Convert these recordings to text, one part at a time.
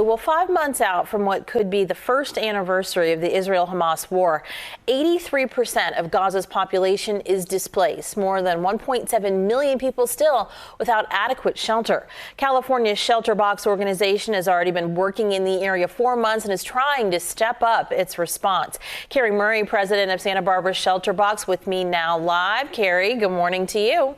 Well, 5 months out from what could be the first anniversary of the Israel-Hamas war, 83% of Gaza's population is displaced. More than 1.7 million people still without adequate shelter. California's Shelter Box organization has already been working in the area 4 months and is trying to step up its response. Carrie Murray, president of Santa Barbara Shelter Box, with me now live. Carrie, good morning to you.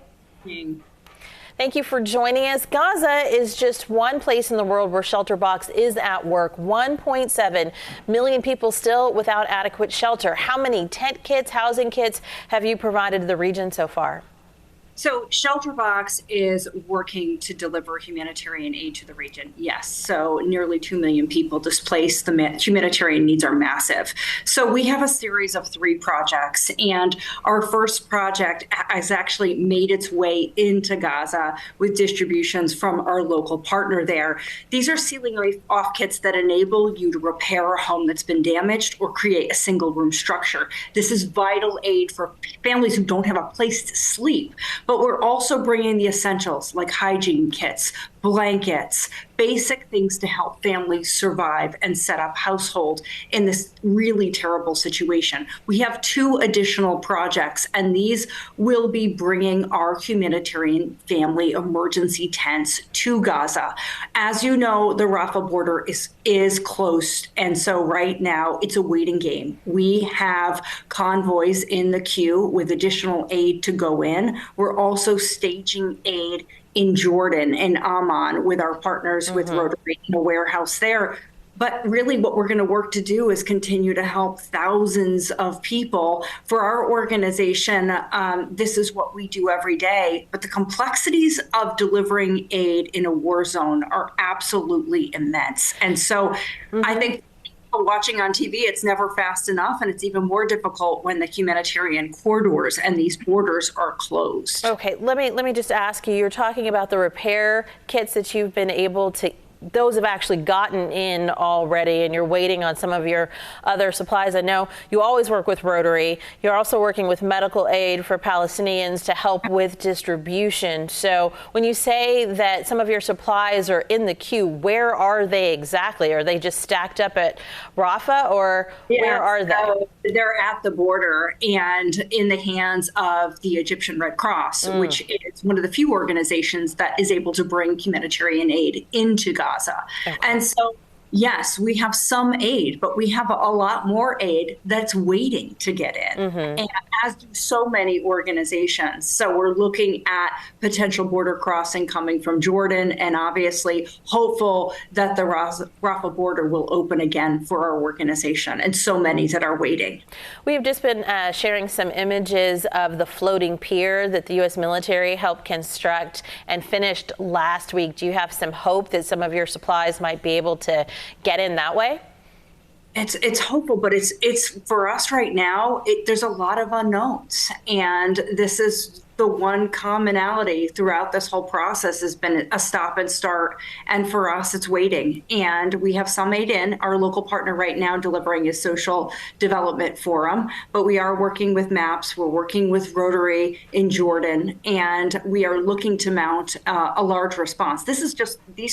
Thank you for joining us. Gaza is just one place in the world where Shelter Box is at work. 1.7 million people still without adequate shelter. How many tent kits, housing kits have you provided to the region so far? So Shelter Box is working to deliver humanitarian aid to the region. Yes. So nearly 2 million people displaced. The humanitarian needs are massive. So we have a series of 3 projects, and our first project has actually made its way into Gaza with distributions from our local partner there. These are ceiling off kits that enable you to repair a home that's been damaged or create a single room structure. This is vital aid for families who don't have a place to sleep. But we're also bringing the essentials like hygiene kits, blankets, basic things to help families survive and set up household in this really terrible situation. We have 2 additional projects, and these will be bringing our humanitarian family emergency tents to Gaza. As you know, the Rafah border is closed, and so right now it's a waiting game. We have convoys in the queue with additional aid to go in. We're also staging aid in Jordan and Amman with our partners with Rotary in a warehouse there. But really what we're going to work to do is continue to help thousands of people. For our organization, this is what we do every day. But the complexities of delivering aid in a war zone are absolutely immense. And so I think watching on TV, it's never fast enough, and it's even more difficult when the humanitarian corridors and these borders are closed. Okay, let me just ask you, you're talking about the repair kits that you've been able to, those have actually gotten in already, and you're waiting on some of your other supplies. I know you always work with Rotary. You're also working with medical aid for Palestinians to help with distribution. So when you say that some of your supplies are in the queue, where are they exactly? Are they just stacked up at Rafah, or where are they? They're at the border and in the hands of the Egyptian Red Cross, which is one of the few organizations that is able to bring humanitarian aid into Gaza. Okay. And so, yes, we have some aid, but we have a lot more aid that's waiting to get in, and as do so many organizations. So we're looking at potential border crossing coming from Jordan, and obviously hopeful that the Rafah border will open again for our organization, and so many that are waiting. We have just been sharing some images of the floating pier that the U.S. military helped construct and finished last week. Do you have some hope that some of your supplies might be able to get in that way? It's hopeful, but it's for us right now, there's a lot of unknowns, and this is the one commonality throughout this whole process has been a stop and start. And for us, it's waiting. And we have some aid in. Our local partner right now delivering is Social Development Forum, but we are working with MAPS. We're working with Rotary in Jordan, and we are looking to mount a large response. These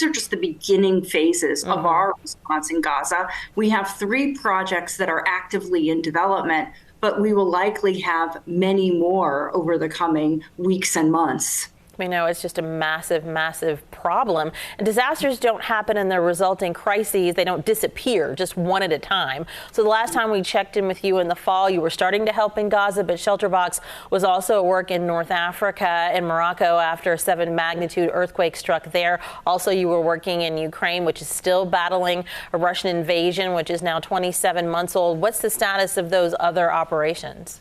are just the beginning phases of our response in Gaza. We have 3 projects that are actively in development, but we will likely have many more over the coming weeks and months. We know it's just a massive, massive problem. And disasters don't happen in the resulting crises. They don't disappear just one at a time. So the last time we checked in with you in the fall, you were starting to help in Gaza, but Shelter Box was also at work in North Africa and Morocco after a 7-magnitude earthquake struck there. Also, you were working in Ukraine, which is still battling a Russian invasion, which is now 27 months old. What's the status of those other operations?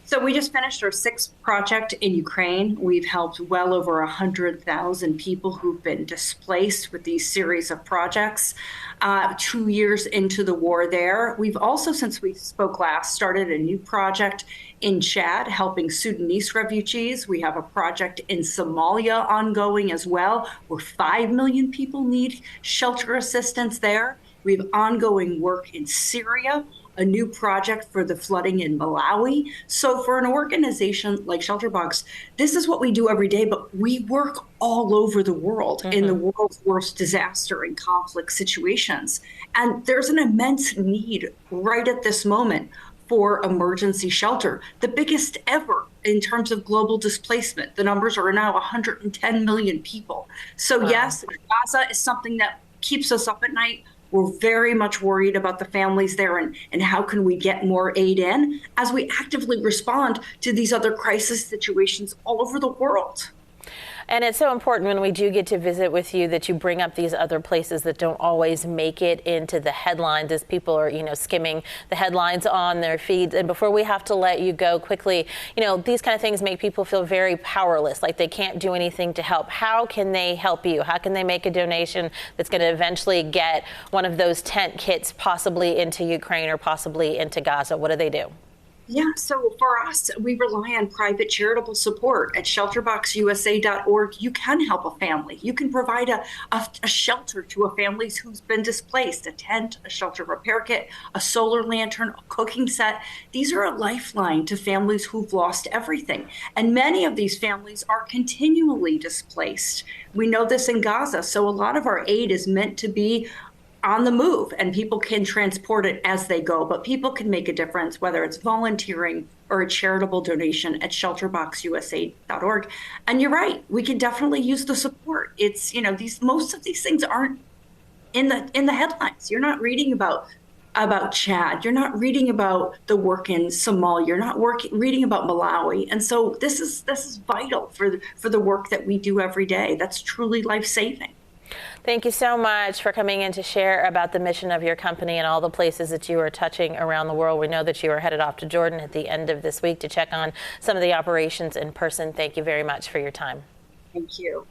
So we just finished our 6th project in Ukraine. We've helped well over 100,000 people who've been displaced with these series of projects. 2 years into the war there. We've also, since we spoke last, started a new project in Chad, helping Sudanese refugees. We have a project in Somalia ongoing as well, where 5 million people need shelter assistance there. We have ongoing work in Syria, a new project for the flooding in Malawi. So for an organization like Shelterbox, this is what we do every day, but we work all over the world in the world's worst disaster and conflict situations. And there's an immense need right at this moment for emergency shelter, the biggest ever in terms of global displacement. The numbers are now 110 million people. So wow. Yes, Gaza is something that keeps us up at night. We're very much worried about the families there and how can we get more aid in as we actively respond to these other crisis situations all over the world. And it's so important when we do get to visit with you that you bring up these other places that don't always make it into the headlines as people are, skimming the headlines on their feeds. And before we have to let you go quickly, these kind of things make people feel very powerless, like they can't do anything to help. How can they help you? How can they make a donation that's going to eventually get one of those tent kits possibly into Ukraine or possibly into Gaza? What do they do? Yeah, so for us, we rely on private charitable support at shelterboxusa.org. You can help a family. You can provide a shelter to a family who's been displaced, a tent, a shelter repair kit, a solar lantern, a cooking set. These are a lifeline to families who've lost everything. And many of these families are continually displaced. We know this in Gaza. So a lot of our aid is meant to be on the move, and people can transport it as they go, but people can make a difference, whether it's volunteering or a charitable donation at shelterboxusa.org. And you're right, we can definitely use the support. It's, most of these things aren't in the headlines. You're not reading about Chad. You're not reading about the work in Somalia. You're not reading about Malawi. And so this is vital for the work that we do every day. That's truly life-saving. Thank you so much for coming in to share about the mission of your company and all the places that you are touching around the world. We know that you are headed off to Jordan at the end of this week to check on some of the operations in person. Thank you very much for your time. Thank you.